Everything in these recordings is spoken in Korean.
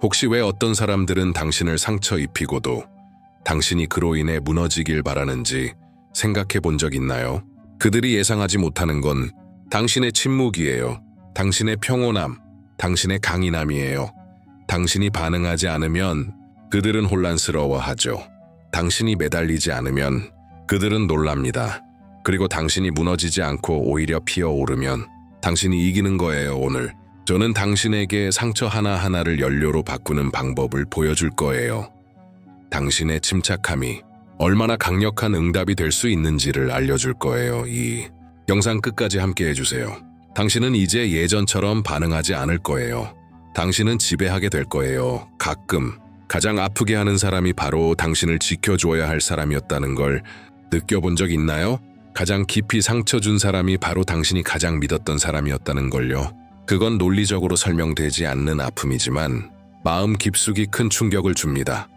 혹시 왜 어떤 사람들은 당신을 상처 입히고도 당신이 그로 인해 무너지길 바라는지 생각해 본 적 있나요? 그들이 예상하지 못하는 건 당신의 침묵이에요. 당신의 평온함, 당신의 강인함이에요. 당신이 반응하지 않으면 그들은 혼란스러워하죠. 당신이 매달리지 않으면 그들은 놀랍니다. 그리고 당신이 무너지지 않고 오히려 피어오르면 당신이 이기는 거예요. 오늘 저는 당신에게 상처 하나하나를 연료로 바꾸는 방법을 보여줄 거예요. 당신의 침착함이 얼마나 강력한 응답이 될 수 있는지를 알려줄 거예요. 이 영상 끝까지 함께 해주세요. 당신은 이제 예전처럼 반응하지 않을 거예요. 당신은 지배하게 될 거예요. 가장 아프게 하는 사람이 바로 당신을 지켜줘야 할 사람이었다는 걸 느껴본 적 있나요? 가장 깊이 상처 준 사람이 바로 당신이 가장 믿었던 사람이었다는 걸요. 그건 논리적으로 설명되지 않는 아픔이지만 마음 깊숙이 큰 충격을 줍니다.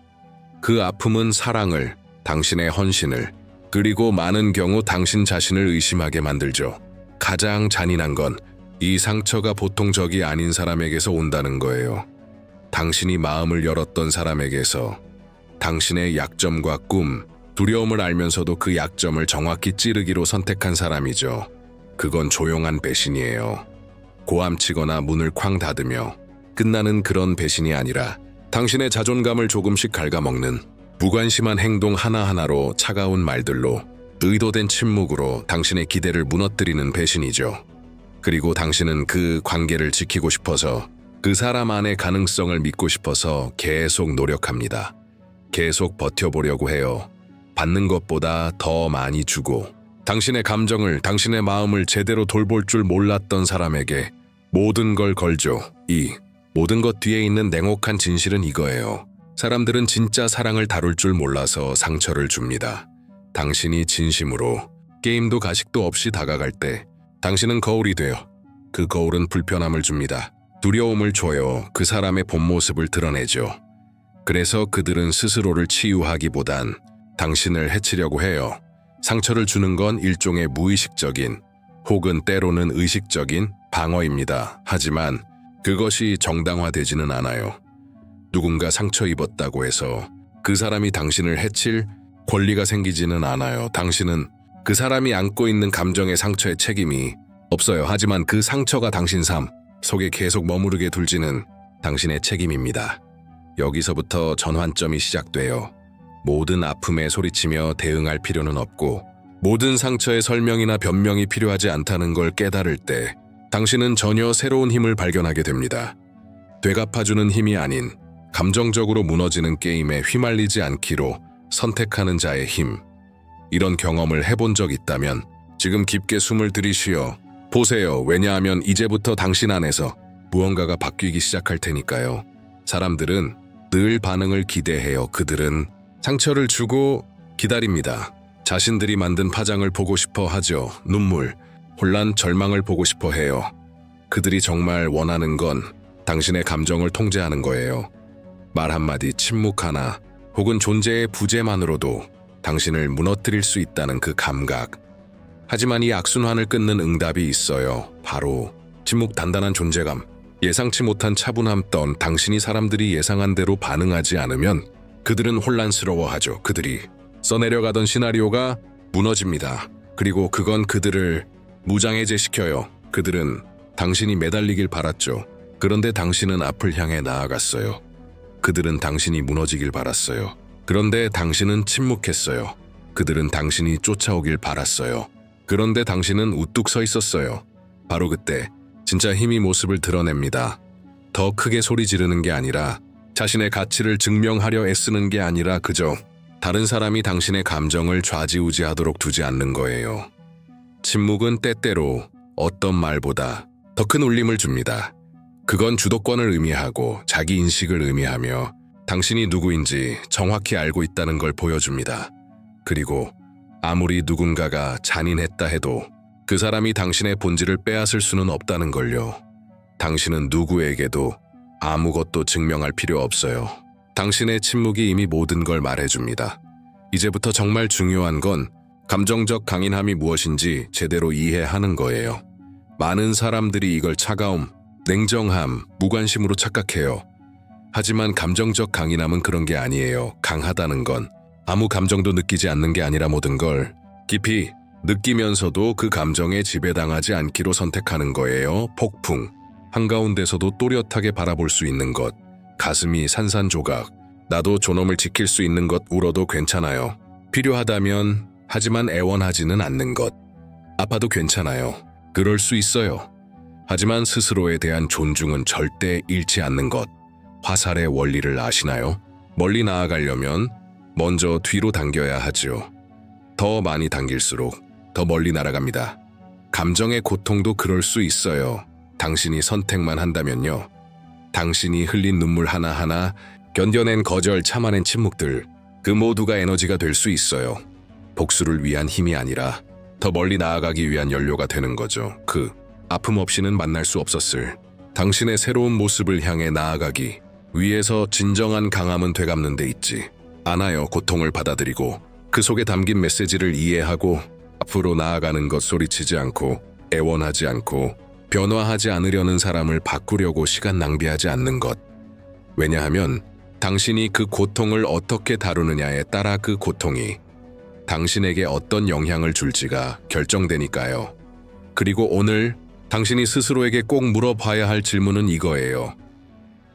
그 아픔은 사랑을, 당신의 헌신을, 그리고 많은 경우 당신 자신을 의심하게 만들죠. 가장 잔인한 건 이 상처가 보통 적이 아닌 사람에게서 온다는 거예요. 당신이 마음을 열었던 사람에게서 당신의 약점과 꿈, 두려움을 알면서도 그 약점을 정확히 찌르기로 선택한 사람이죠. 그건 조용한 배신이에요. 고함치거나 문을 쾅 닫으며 끝나는 그런 배신이 아니라 당신의 자존감을 조금씩 갉아먹는 무관심한 행동 하나하나로 차가운 말들로 의도된 침묵으로 당신의 기대를 무너뜨리는 배신이죠. 그리고 당신은 그 관계를 지키고 싶어서 그 사람 안의 가능성을 믿고 싶어서 계속 노력합니다. 계속 버텨보려고 해요. 받는 것보다 더 많이 주고 당신의 감정을, 당신의 마음을 제대로 돌볼 줄 몰랐던 사람에게 모든 걸 걸죠. 이 모든 것 뒤에 있는 냉혹한 진실은 이거예요. 사람들은 진짜 사랑을 다룰 줄 몰라서 상처를 줍니다. 당신이 진심으로 게임도 가식도 없이 다가갈 때 당신은 거울이 돼요. 그 거울은 불편함을 줍니다. 두려움을 줘요. 그 사람의 본 모습을 드러내죠. 그래서 그들은 스스로를 치유하기보단 당신을 해치려고 해요. 상처를 주는 건 일종의 무의식적인 혹은 때로는 의식적인 방어입니다. 하지만 그것이 정당화되지는 않아요. 누군가 상처 입었다고 해서 그 사람이 당신을 해칠 권리가 생기지는 않아요. 당신은 그 사람이 안고 있는 감정의 상처에 책임이 없어요. 하지만 그 상처가 당신 삶 속에 계속 머무르게 둘지는 당신의 책임입니다. 여기서부터 전환점이 시작돼요. 모든 아픔에 소리치며 대응할 필요는 없고 모든 상처의 설명이나 변명이 필요하지 않다는 걸 깨달을 때 당신은 전혀 새로운 힘을 발견하게 됩니다. 되갚아주는 힘이 아닌 감정적으로 무너지는 게임에 휘말리지 않기로 선택하는 자의 힘. 이런 경험을 해본 적 있다면 지금 깊게 숨을 들이쉬어 보세요. 왜냐하면 이제부터 당신 안에서 무언가가 바뀌기 시작할 테니까요. 사람들은 늘 반응을 기대해요. 그들은 상처를 주고 기다립니다. 자신들이 만든 파장을 보고 싶어 하죠. 눈물, 혼란, 절망을 보고 싶어 해요. 그들이 정말 원하는 건 당신의 감정을 통제하는 거예요. 말 한마디, 침묵 하나, 혹은 존재의 부재만으로도 당신을 무너뜨릴 수 있다는 그 감각. 하지만 이 악순환을 끊는 응답이 있어요. 바로 침묵, 단단한 존재감, 예상치 못한 차분함. 당신이 사람들이 예상한 대로 반응하지 않으면 그들은 혼란스러워하죠. 그들이 써내려가던 시나리오가 무너집니다. 그리고 그건 그들을 무장해제시켜요. 그들은 당신이 매달리길 바랐죠. 그런데 당신은 앞을 향해 나아갔어요. 그들은 당신이 무너지길 바랐어요. 그런데 당신은 침묵했어요. 그들은 당신이 쫓아오길 바랐어요. 그런데 당신은 우뚝 서 있었어요. 바로 그때 진짜 힘이 모습을 드러냅니다. 더 크게 소리 지르는 게 아니라, 자신의 가치를 증명하려 애쓰는 게 아니라 그저 다른 사람이 당신의 감정을 좌지우지하도록 두지 않는 거예요. 침묵은 때때로 어떤 말보다 더 큰 울림을 줍니다. 그건 주도권을 의미하고 자기 인식을 의미하며 당신이 누구인지 정확히 알고 있다는 걸 보여줍니다. 그리고 아무리 누군가가 잔인했다 해도 그 사람이 당신의 본질을 빼앗을 수는 없다는 걸요. 당신은 누구에게도 아무것도 증명할 필요 없어요. 당신의 침묵이 이미 모든 걸 말해줍니다. 이제부터 정말 중요한 건 감정적 강인함이 무엇인지 제대로 이해하는 거예요. 많은 사람들이 이걸 차가움, 냉정함, 무관심으로 착각해요. 하지만 감정적 강인함은 그런 게 아니에요. 강하다는 건 아무 감정도 느끼지 않는 게 아니라 모든 걸 깊이 느끼면서도 그 감정에 지배당하지 않기로 선택하는 거예요. 폭풍. 한가운데서도 또렷하게 바라볼 수 있는 것. 가슴이 산산조각. 나도 존엄을 지킬 수 있는 것. 울어도 괜찮아요. 필요하다면 하지만 애원하지는 않는 것. 아파도 괜찮아요. 그럴 수 있어요. 하지만 스스로에 대한 존중은 절대 잃지 않는 것. 화살의 원리를 아시나요? 멀리 나아가려면 먼저 뒤로 당겨야 하죠. 더 많이 당길수록 더 멀리 날아갑니다. 감정의 고통도 그럴 수 있어요. 당신이 선택만 한다면요. 당신이 흘린 눈물 하나하나, 견뎌낸 거절, 참아낸 침묵들, 그 모두가 에너지가 될 수 있어요. 복수를 위한 힘이 아니라 더 멀리 나아가기 위한 연료가 되는 거죠. 그 아픔 없이는 만날 수 없었을 당신의 새로운 모습을 향해 나아가기 위해서 진정한 강함은 되갚는 데 있지 않아요. 고통을 받아들이고 그 속에 담긴 메시지를 이해하고 앞으로 나아가는 것. 소리치지 않고 애원하지 않고 변화하지 않으려는 사람을 바꾸려고 시간 낭비하지 않는 것. 왜냐하면 당신이 그 고통을 어떻게 다루느냐에 따라 그 고통이 당신에게 어떤 영향을 줄지가 결정되니까요. 그리고 오늘 당신이 스스로에게 꼭 물어봐야 할 질문은 이거예요.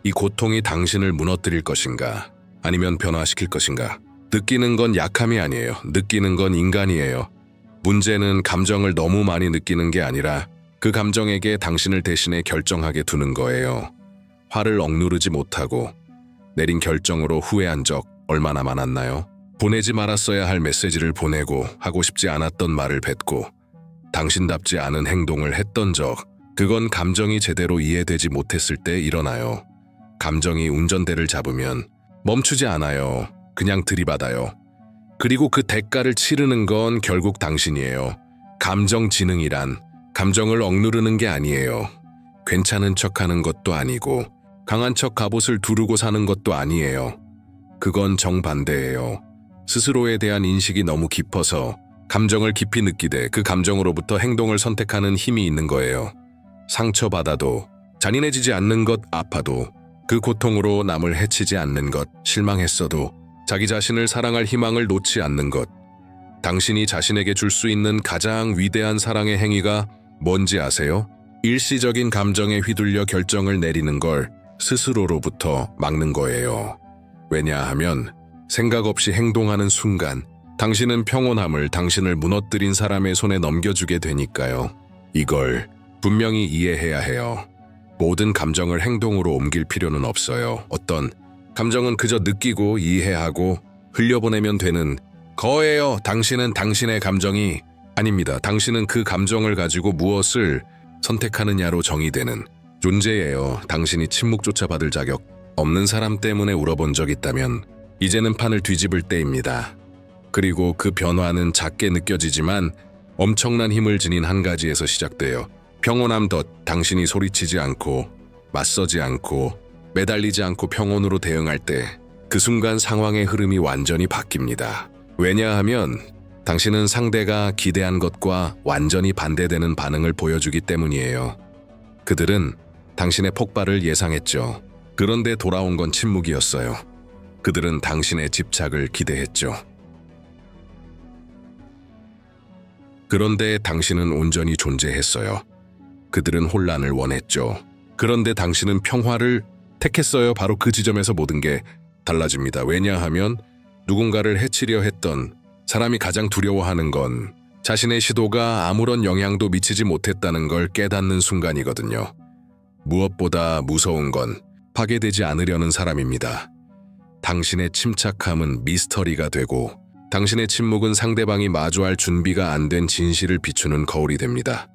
이 고통이 당신을 무너뜨릴 것인가? 아니면 변화시킬 것인가? 느끼는 건 약함이 아니에요. 느끼는 건 인간이에요. 문제는 감정을 너무 많이 느끼는 게 아니라 그 감정에게 당신을 대신해 결정하게 두는 거예요. 화를 억누르지 못하고 내린 결정으로 후회한 적 얼마나 많았나요? 보내지 말았어야 할 메시지를 보내고 하고 싶지 않았던 말을 뱉고 당신답지 않은 행동을 했던 적, 그건 감정이 제대로 이해되지 못했을 때 일어나요. 감정이 운전대를 잡으면 멈추지 않아요. 그냥 들이받아요. 그리고 그 대가를 치르는 건 결국 당신이에요. 감정지능이란 감정을 억누르는 게 아니에요. 괜찮은 척하는 것도 아니고 강한 척 갑옷을 두르고 사는 것도 아니에요. 그건 정반대예요. 스스로에 대한 인식이 너무 깊어서 감정을 깊이 느끼되 그 감정으로부터 행동을 선택하는 힘이 있는 거예요. 상처받아도 잔인해지지 않는 것, 아파도 그 고통으로 남을 해치지 않는 것, 실망했어도 자기 자신을 사랑할 희망을 놓지 않는 것. 당신이 자신에게 줄 수 있는 가장 위대한 사랑의 행위가 뭔지 아세요? 일시적인 감정에 휘둘려 결정을 내리는 걸 스스로로부터 막는 거예요. 왜냐하면 생각 없이 행동하는 순간 당신은 평온함을 당신을 무너뜨린 사람의 손에 넘겨주게 되니까요. 이걸 분명히 이해해야 해요. 모든 감정을 행동으로 옮길 필요는 없어요. 어떤 감정은 그저 느끼고 이해하고 흘려보내면 되는 거예요. 당신은 당신의 감정이 아닙니다. 당신은 그 감정을 가지고 무엇을 선택하느냐로 정의되는 존재예요. 당신이 침묵조차 받을 자격 없는 사람 때문에 울어본 적 있다면 이제는 판을 뒤집을 때입니다. 그리고 그 변화는 작게 느껴지지만 엄청난 힘을 지닌 한 가지에서 시작돼요. 평온함 덧. 당신이 소리치지 않고 맞서지 않고 매달리지 않고 평온으로 대응할 때 그 순간 상황의 흐름이 완전히 바뀝니다. 왜냐하면 당신은 상대가 기대한 것과 완전히 반대되는 반응을 보여주기 때문이에요. 그들은 당신의 폭발을 예상했죠. 그런데 돌아온 건 침묵이었어요. 그들은 당신의 집착을 기대했죠. 그런데 당신은 온전히 존재했어요. 그들은 혼란을 원했죠. 그런데 당신은 평화를 택했어요. 바로 그 지점에서 모든 게 달라집니다. 왜냐하면 누군가를 해치려 했던 사람이 가장 두려워하는 건 자신의 시도가 아무런 영향도 미치지 못했다는 걸 깨닫는 순간이거든요. 무엇보다 무서운 건 파괴되지 않으려는 사람입니다. 당신의 침착함은 미스터리가 되고 당신의 침묵은 상대방이 마주할 준비가 안 된 진실을 비추는 거울이 됩니다.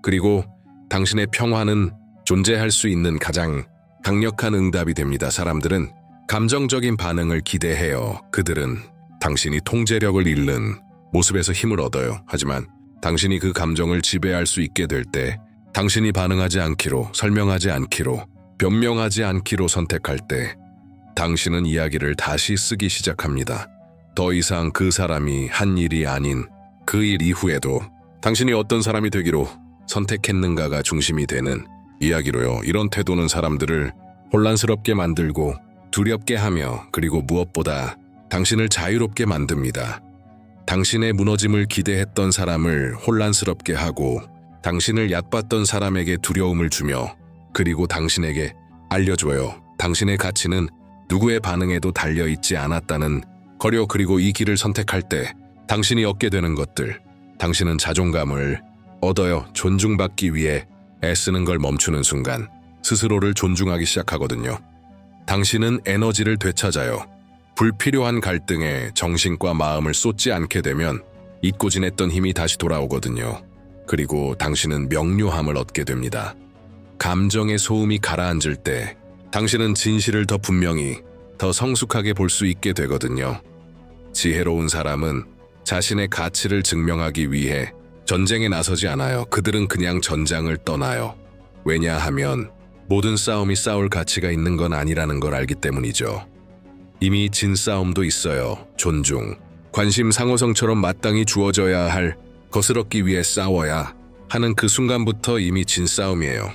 그리고 당신의 평화는 존재할 수 있는 가장 강력한 응답이 됩니다. 사람들은 감정적인 반응을 기대해요. 그들은 당신이 통제력을 잃는 모습에서 힘을 얻어요. 하지만 당신이 그 감정을 지배할 수 있게 될 때, 당신이 반응하지 않기로, 설명하지 않기로, 변명하지 않기로 선택할 때 당신은 이야기를 다시 쓰기 시작합니다. 더 이상 그 사람이 한 일이 아닌 그 일 이후에도 당신이 어떤 사람이 되기로 선택했는가가 중심이 되는 이야기로요. 이런 태도는 사람들을 혼란스럽게 만들고 두렵게 하며 그리고 무엇보다 당신을 자유롭게 만듭니다. 당신의 무너짐을 기대했던 사람을 혼란스럽게 하고 당신을 얕봤던 사람에게 두려움을 주며 그리고 당신에게 알려줘요. 당신의 가치는 누구의 반응에도 달려있지 않았다는 거려. 그리고 이 길을 선택할 때 당신이 얻게 되는 것들, 당신은 자존감을 얻어요. 존중받기 위해 애쓰는 걸 멈추는 순간 스스로를 존중하기 시작하거든요. 당신은 에너지를 되찾아요. 불필요한 갈등에 정신과 마음을 쏟지 않게 되면 잊고 지냈던 힘이 다시 돌아오거든요. 그리고 당신은 명료함을 얻게 됩니다. 감정의 소음이 가라앉을 때 당신은 진실을 더 분명히, 더 성숙하게 볼 수 있게 되거든요. 지혜로운 사람은 자신의 가치를 증명하기 위해 전쟁에 나서지 않아요. 그들은 그냥 전장을 떠나요. 왜냐하면 모든 싸움이 싸울 가치가 있는 건 아니라는 걸 알기 때문이죠. 이미 진 싸움도 있어요. 존중, 관심, 상호성처럼 마땅히 주어져야 할 것을 얻기 위해 싸워야 하는 그 순간부터 이미 진 싸움이에요.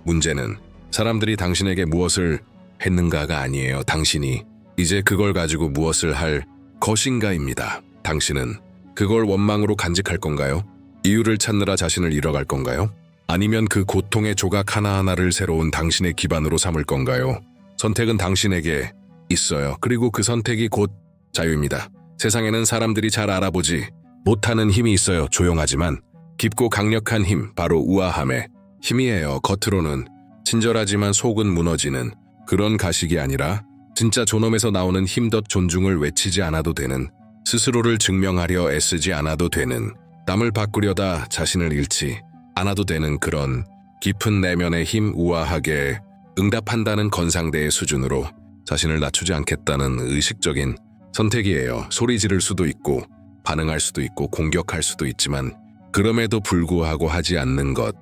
문제는 사람들이 당신에게 무엇을 했는가가 아니에요. 당신이 이제 그걸 가지고 무엇을 할 것인가입니다. 당신은 그걸 원망으로 간직할 건가요? 이유를 찾느라 자신을 잃어갈 건가요? 아니면 그 고통의 조각 하나하나를 새로운 당신의 기반으로 삼을 건가요? 선택은 당신에게 있어요. 그리고 그 선택이 곧 자유입니다. 세상에는 사람들이 잘 알아보지 못하는 힘이 있어요. 조용하지만 깊고 강력한 힘, 바로 우아함의 힘이에요. 겉으로는 친절하지만 속은 무너지는 그런 가식이 아니라 진짜 존엄에서 나오는 힘덧. 존중을 외치지 않아도 되는, 스스로를 증명하려 애쓰지 않아도 되는, 남을 바꾸려다 자신을 잃지 않아도 되는 그런 깊은 내면의 힘. 우아하게 응답한다는 건상대의 수준으로 자신을 낮추지 않겠다는 의식적인 선택이에요. 소리 지를 수도 있고 반응할 수도 있고 공격할 수도 있지만 그럼에도 불구하고 하지 않는 것,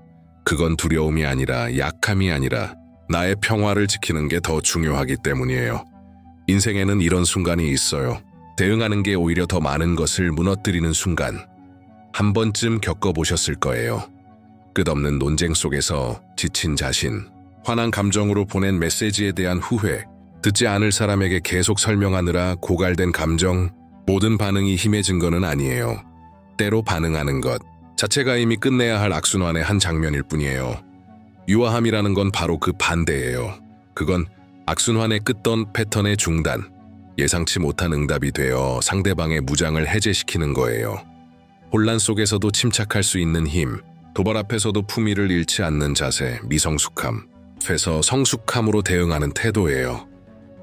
그건 두려움이 아니라 약함이 아니라 나의 평화를 지키는 게 더 중요하기 때문이에요. 인생에는 이런 순간이 있어요. 대응하는 게 오히려 더 많은 것을 무너뜨리는 순간. 한 번쯤 겪어보셨을 거예요. 끝없는 논쟁 속에서 지친 자신, 화난 감정으로 보낸 메시지에 대한 후회, 듣지 않을 사람에게 계속 설명하느라 고갈된 감정. 모든 반응이 힘의 증거는 아니에요. 때로 반응하는 것 자체가 이미 끝내야 할 악순환의 한 장면일 뿐이에요. 유아함이라는 건 바로 그 반대예요. 그건 악순환의 끝던 패턴의 중단, 예상치 못한 응답이 되어 상대방의 무장을 해제시키는 거예요. 혼란 속에서도 침착할 수 있는 힘, 도발 앞에서도 품위를 잃지 않는 자세, 미성숙함, 에서 성숙함으로 대응하는 태도예요.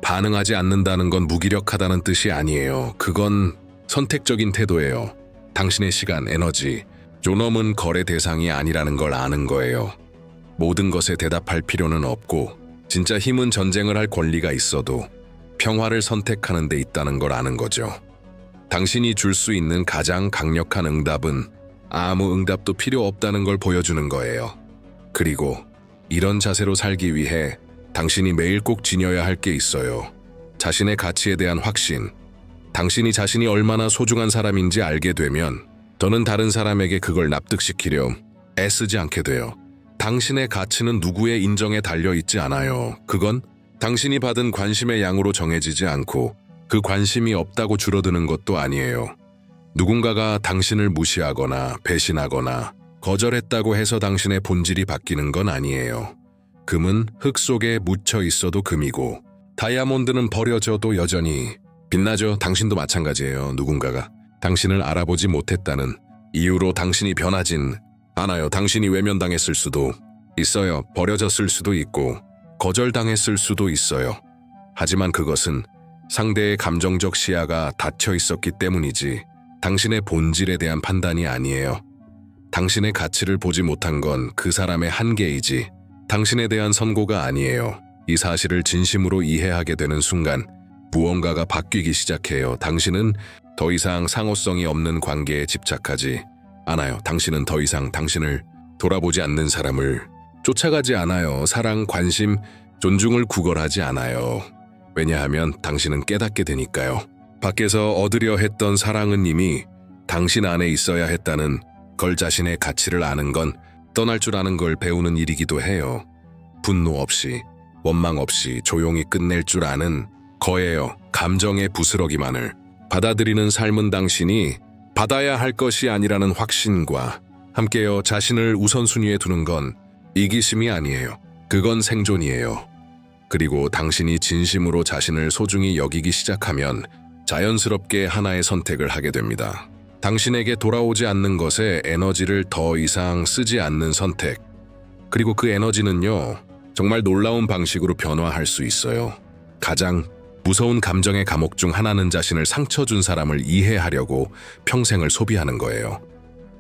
반응하지 않는다는 건 무기력하다는 뜻이 아니에요. 그건 선택적인 태도예요. 당신의 시간, 에너지, 존엄은 거래 대상이 아니라는 걸 아는 거예요. 모든 것에 대답할 필요는 없고 진짜 힘은 전쟁을 할 권리가 있어도 평화를 선택하는 데 있다는 걸 아는 거죠. 당신이 줄 수 있는 가장 강력한 응답은 아무 응답도 필요 없다는 걸 보여주는 거예요. 그리고 이런 자세로 살기 위해 당신이 매일 꼭 지녀야 할 게 있어요. 자신의 가치에 대한 확신. 당신이 자신이 얼마나 소중한 사람인지 알게 되면 더는 다른 사람에게 그걸 납득시키려 애쓰지 않게 돼요. 당신의 가치는 누구의 인정에 달려있지 않아요. 그건 당신이 받은 관심의 양으로 정해지지 않고 그 관심이 없다고 줄어드는 것도 아니에요. 누군가가 당신을 무시하거나 배신하거나 거절했다고 해서 당신의 본질이 바뀌는 건 아니에요. 금은 흙 속에 묻혀 있어도 금이고 다이아몬드는 버려져도 여전히 빛나죠. 당신도 마찬가지예요. 누군가가 당신을 알아보지 못했다는 이유로 당신이 변하진 않아요. 당신이 외면당했을 수도 있어요. 버려졌을 수도 있고 거절당했을 수도 있어요. 하지만 그것은 상대의 감정적 시야가 닫혀 있었기 때문이지 당신의 본질에 대한 판단이 아니에요. 당신의 가치를 보지 못한 건 그 사람의 한계이지 당신에 대한 선고가 아니에요. 이 사실을 진심으로 이해하게 되는 순간 무언가가 바뀌기 시작해요. 당신은 더 이상 상호성이 없는 관계에 집착하지 않아요. 당신은 더 이상 당신을 돌아보지 않는 사람을 쫓아가지 않아요. 사랑, 관심, 존중을 구걸하지 않아요. 왜냐하면 당신은 깨닫게 되니까요. 밖에서 얻으려 했던 사랑은 이미 당신 안에 있어야 했다는 걸, 자신의 가치를 아는 건 떠날 줄 아는 걸 배우는 일이기도 해요. 분노 없이 원망 없이 조용히 끝낼 줄 아는 거예요. 감정의 부스러기만을 받아들이는 삶은 당신이 받아야 할 것이 아니라는 확신과 함께요. 자신을 우선순위에 두는 건 이기심이 아니에요. 그건 생존이에요. 그리고 당신이 진심으로 자신을 소중히 여기기 시작하면 자연스럽게 하나의 선택을 하게 됩니다. 당신에게 돌아오지 않는 것에 에너지를 더 이상 쓰지 않는 선택. 그리고 그 에너지는요, 정말 놀라운 방식으로 변화할 수 있어요. 가장 무서운 감정의 감옥 중 하나는 자신을 상처 준 사람을 이해하려고 평생을 소비하는 거예요.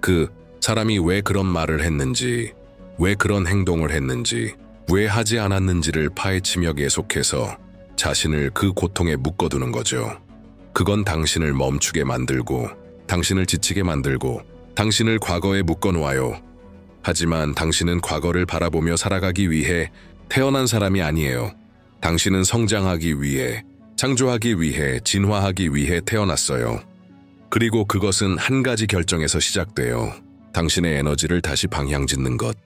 그 사람이 왜 그런 말을 했는지, 왜 그런 행동을 했는지, 왜 하지 않았는지를 파헤치며 계속해서 자신을 그 고통에 묶어두는 거죠. 그건 당신을 멈추게 만들고, 당신을 지치게 만들고, 당신을 과거에 묶어놓아요. 하지만 당신은 과거를 바라보며 살아가기 위해 태어난 사람이 아니에요. 당신은 성장하기 위해, 창조하기 위해, 진화하기 위해 태어났어요. 그리고 그것은 한 가지 결정에서 시작돼요. 당신의 에너지를 다시 방향짓는 것.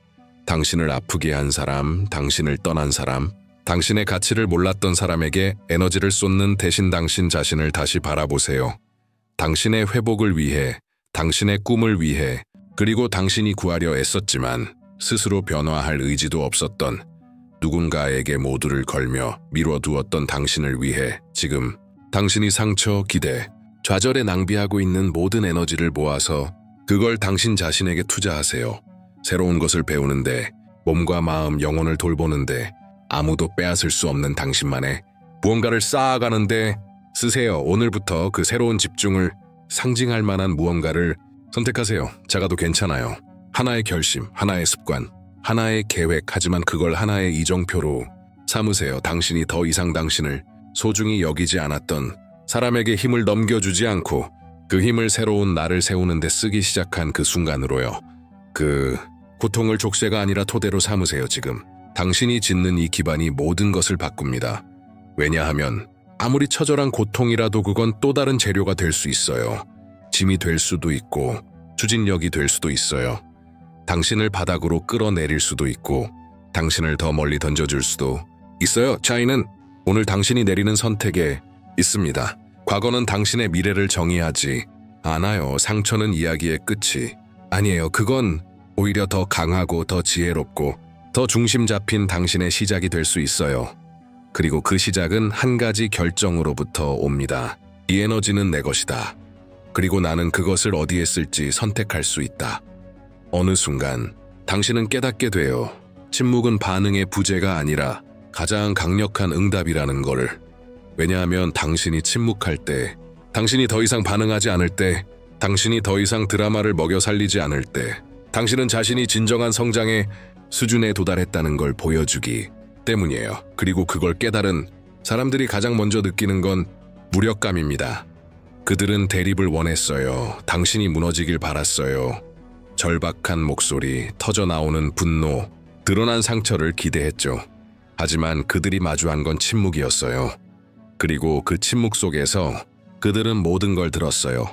당신을 아프게 한 사람, 당신을 떠난 사람, 당신의 가치를 몰랐던 사람에게 에너지를 쏟는 대신 당신 자신을 다시 바라보세요. 당신의 회복을 위해, 당신의 꿈을 위해, 그리고 당신이 구하려 애썼지만 스스로 변화할 의지도 없었던 누군가에게 모두를 걸며 미뤄두었던 당신을 위해 지금 당신이 상처, 기대, 좌절에 낭비하고 있는 모든 에너지를 모아서 그걸 당신 자신에게 투자하세요. 새로운 것을 배우는데, 몸과 마음, 영혼을 돌보는데, 아무도 빼앗을 수 없는 당신만의 무언가를 쌓아가는데 쓰세요. 오늘부터 그 새로운 집중을 상징할 만한 무언가를 선택하세요. 작아도 괜찮아요. 하나의 결심, 하나의 습관, 하나의 계획, 하지만 그걸 하나의 이정표로 삼으세요. 당신이 더 이상 당신을 소중히 여기지 않았던 사람에게 힘을 넘겨주지 않고 그 힘을 새로운 나를 세우는 데 쓰기 시작한 그 순간으로요. 그 고통을 족쇄가 아니라 토대로 삼으세요. 지금 당신이 짓는 이 기반이 모든 것을 바꿉니다. 왜냐하면 아무리 처절한 고통이라도 그건 또 다른 재료가 될 수 있어요. 짐이 될 수도 있고 추진력이 될 수도 있어요. 당신을 바닥으로 끌어내릴 수도 있고 당신을 더 멀리 던져줄 수도 있어요. 차이는 오늘 당신이 내리는 선택에 있습니다. 과거는 당신의 미래를 정의하지 않아요. 상처는 이야기의 끝이 아니에요. 그건 오히려 더 강하고 더 지혜롭고 더 중심 잡힌 당신의 시작이 될 수 있어요. 그리고 그 시작은 한 가지 결정으로부터 옵니다. 이 에너지는 내 것이다. 그리고 나는 그것을 어디에 쓸지 선택할 수 있다. 어느 순간 당신은 깨닫게 돼요. 침묵은 반응의 부재가 아니라 가장 강력한 응답이라는 거를. 왜냐하면 당신이 침묵할 때, 당신이 더 이상 반응하지 않을 때, 당신이 더 이상 드라마를 먹여 살리지 않을 때, 당신은 자신이 진정한 성장의 수준에 도달했다는 걸 보여주기 때문이에요. 그리고 그걸 깨달은 사람들이 가장 먼저 느끼는 건 무력감입니다. 그들은 대립을 원했어요. 당신이 무너지길 바랐어요. 절박한 목소리, 터져나오는 분노, 드러난 상처를 기대했죠. 하지만 그들이 마주한 건 침묵이었어요. 그리고 그 침묵 속에서 그들은 모든 걸 들었어요.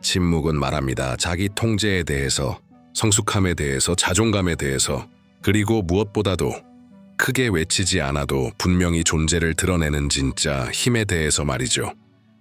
침묵은 말합니다. 자기 통제에 대해서, 성숙함에 대해서, 자존감에 대해서, 그리고 무엇보다도 크게 외치지 않아도 분명히 존재를 드러내는 진짜 힘에 대해서 말이죠.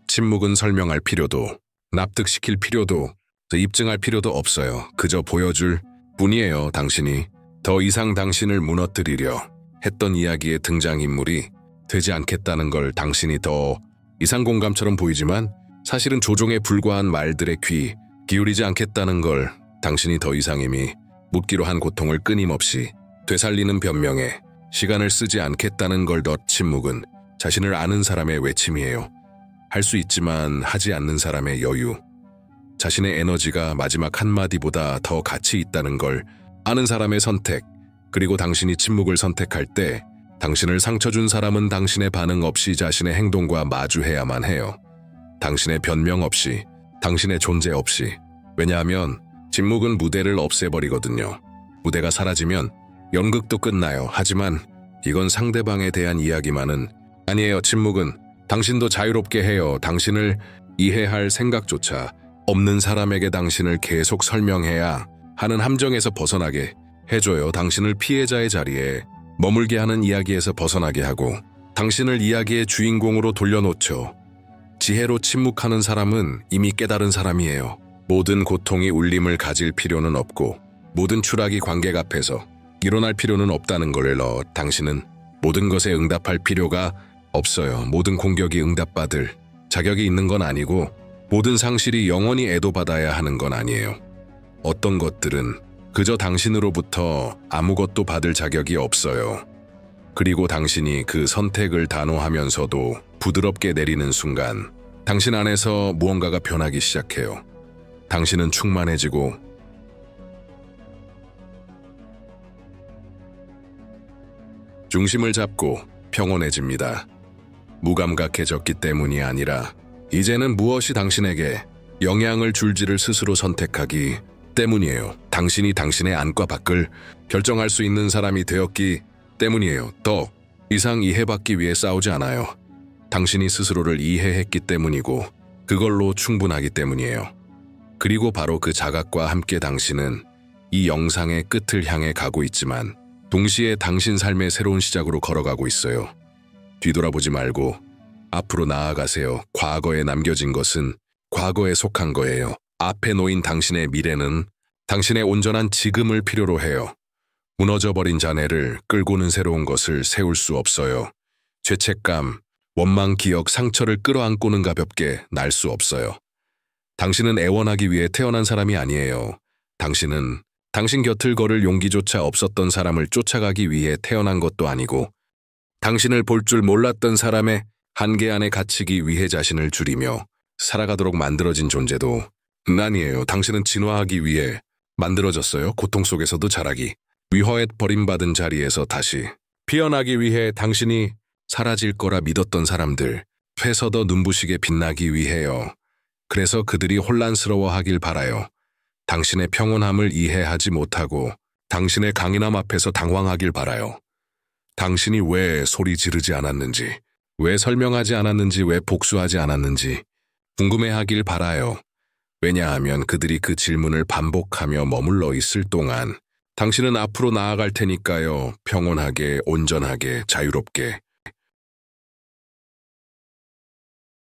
침묵은 설명할 필요도, 납득시킬 필요도, 입증할 필요도 없어요. 그저 보여줄 뿐이에요. 당신이 더 이상 당신을 무너뜨리려 했던 이야기의 등장인물이 되지 않겠다는 걸 당신이 더 이상 공감처럼 보이지만 사실은 조종에 불과한 말들의 귀 기울이지 않겠다는 걸 당신이 더 이상 이미 묻기로 한 고통을 끊임없이 되살리는 변명에 시간을 쓰지 않겠다는 걸 더. 침묵은 자신을 아는 사람의 외침이에요. 할 수 있지만 하지 않는 사람의 여유. 자신의 에너지가 마지막 한마디보다 더 가치 있다는 걸 아는 사람의 선택. 그리고 당신이 침묵을 선택할 때 당신을 상처 준 사람은 당신의 반응 없이 자신의 행동과 마주해야만 해요. 당신의 변명 없이, 당신의 존재 없이. 왜냐하면 침묵은 무대를 없애버리거든요. 무대가 사라지면 연극도 끝나요. 하지만 이건 상대방에 대한 이야기만은 아니에요. 침묵은 당신도 자유롭게 해요. 당신을 이해할 생각조차 없는 사람에게 당신을 계속 설명해야 하는 함정에서 벗어나게 해줘요. 당신을 피해자의 자리에 머물게 하는 이야기에서 벗어나게 하고 당신을 이야기의 주인공으로 돌려놓죠. 지혜로 침묵하는 사람은 이미 깨달은 사람이에요. 모든 고통이 울림을 가질 필요는 없고 모든 추락이 관객 앞에서 일어날 필요는 없다는 걸 당신은 모든 것에 응답할 필요가 없어요. 모든 공격이 응답받을 자격이 있는 건 아니고 모든 상실이 영원히 애도받아야 하는 건 아니에요. 어떤 것들은 그저 당신으로부터 아무것도 받을 자격이 없어요. 그리고 당신이 그 선택을 단호하면서도 부드럽게 내리는 순간 당신 안에서 무언가가 변하기 시작해요. 당신은 충만해지고 중심을 잡고 평온해집니다. 무감각해졌기 때문이 아니라 이제는 무엇이 당신에게 영향을 줄지를 스스로 선택하기 때문이에요. 당신이 당신의 안과 밖을 결정할 수 있는 사람이 되었기 때문이에요. 더 이상 이해받기 위해 싸우지 않아요. 당신이 스스로를 이해했기 때문이고 그걸로 충분하기 때문이에요. 그리고 바로 그 자각과 함께 당신은 이 영상의 끝을 향해 가고 있지만 동시에 당신 삶의 새로운 시작으로 걸어가고 있어요. 뒤돌아보지 말고 앞으로 나아가세요. 과거에 남겨진 것은 과거에 속한 거예요. 앞에 놓인 당신의 미래는 당신의 온전한 지금을 필요로 해요. 무너져버린 잔해를 끌고는 새로운 것을 세울 수 없어요. 죄책감, 원망, 기억, 상처를 끌어안고는 가볍게 날 수 없어요. 당신은 애원하기 위해 태어난 사람이 아니에요. 당신은 당신 곁을 걸을 용기조차 없었던 사람을 쫓아가기 위해 태어난 것도 아니고 당신을 볼 줄 몰랐던 사람의 한계 안에 갇히기 위해 자신을 줄이며 살아가도록 만들어진 존재도 아니에요. 당신은 진화하기 위해 만들어졌어요. 고통 속에서도 자라기, 위허에 버림받은 자리에서 다시 피어나기 위해 당신이 사라질 거라 믿었던 사람들, 회서더 눈부시게 빛나기 위해요. 그래서 그들이 혼란스러워하길 바라요. 당신의 평온함을 이해하지 못하고 당신의 강인함 앞에서 당황하길 바라요. 당신이 왜 소리 지르지 않았는지, 왜 설명하지 않았는지, 왜 복수하지 않았는지 궁금해하길 바라요. 왜냐하면 그들이 그 질문을 반복하며 머물러 있을 동안 당신은 앞으로 나아갈 테니까요. 평온하게, 온전하게, 자유롭게.